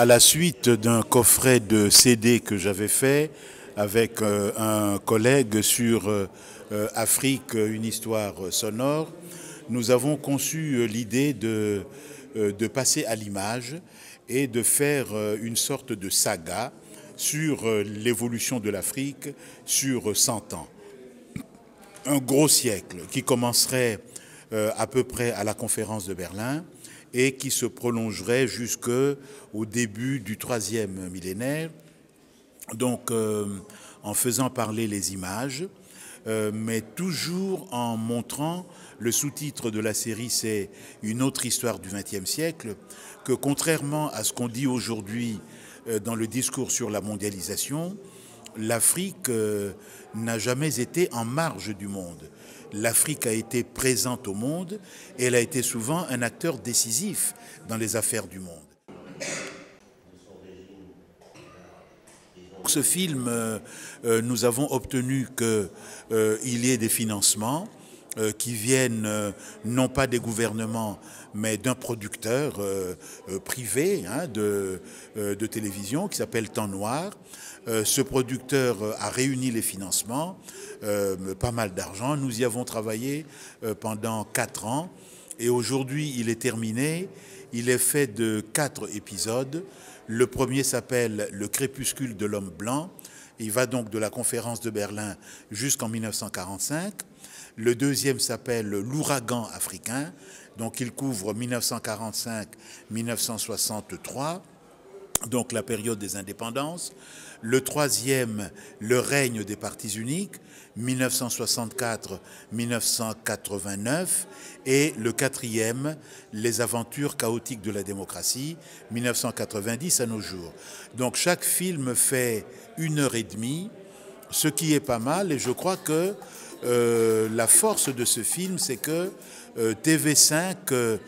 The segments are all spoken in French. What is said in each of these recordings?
à la suite d'un coffret de CD que j'avais fait avec un collègue sur Afrique, une histoire sonore, nous avons conçu l'idée de passer à l'image et de faire une sorte de saga sur l'évolution de l'Afrique sur 100 ans. Un gros siècle qui commencerait à peu près à la conférence de Berlin et qui se prolongerait jusqu'au début du 3e millénaire, donc en faisant parler les images, mais toujours en montrant, le sous-titre de la série c'est « Une autre histoire du XXe siècle », que contrairement à ce qu'on dit aujourd'hui dans le discours sur la mondialisation, l'Afrique n'a jamais été en marge du monde. L'Afrique a été présente au monde et elle a été souvent un acteur décisif dans les affaires du monde. Pour ce film, nous avons obtenu qu'il y ait des financements qui viennent non pas des gouvernements, mais d'un producteur privé de télévision qui s'appelle Temps Noir. Ce producteur a réuni les financements, pas mal d'argent. Nous y avons travaillé pendant 4 ans et aujourd'hui il est terminé. Il est fait de 4 épisodes. Le premier s'appelle « Le crépuscule de l'homme blanc ». Il va donc de la conférence de Berlin jusqu'en 1945. Le deuxième s'appelle « L'ouragan africain ». Donc il couvre 1945-1963, donc la période des indépendances. Le troisième, le règne des partis uniques, 1964-1989. Et le quatrième, les aventures chaotiques de la démocratie, 1990 à nos jours. Donc chaque film fait 1h30, ce qui est pas mal. Et je crois que la force de ce film, c'est que TV5,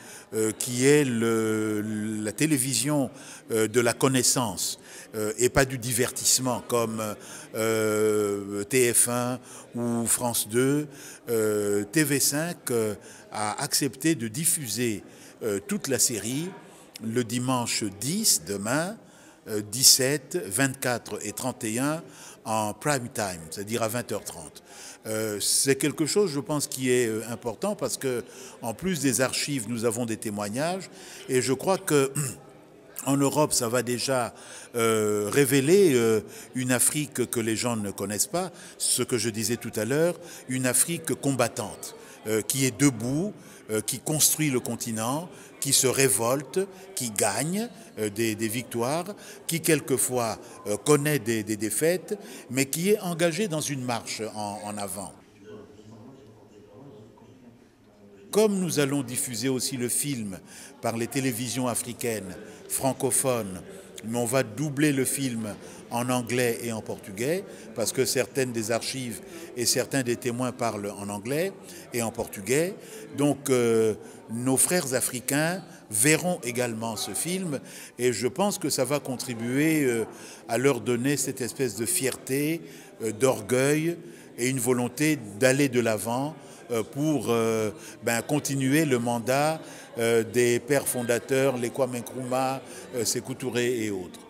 qui est la télévision de la connaissance et pas du divertissement comme TF1 ou France 2, TV5 a accepté de diffuser toute la série le dimanche 10, demain, 17, 24 et 31 en prime time, c'est-à-dire à 20h30. C'est quelque chose, je pense, qui est important parce que, en plus des archives, nous avons des témoignages et je crois que en Europe, ça va déjà révéler une Afrique que les gens ne connaissent pas, ce que je disais tout à l'heure, une Afrique combattante, qui est debout, qui construit le continent, qui se révolte, qui gagne des victoires, qui quelquefois connaît des défaites, mais qui est engagée dans une marche en avant. Comme nous allons diffuser aussi le film par les télévisions africaines francophones, mais on va doubler le film en anglais et en portugais, parce que certaines des archives et certains des témoins parlent en anglais et en portugais. Donc nos frères africains verront également ce film et je pense que ça va contribuer à leur donner cette espèce de fierté, d'orgueil et une volonté d'aller de l'avant pour continuer le mandat des pères fondateurs, les Kwame Nkrumah, Sékou Touré et autres.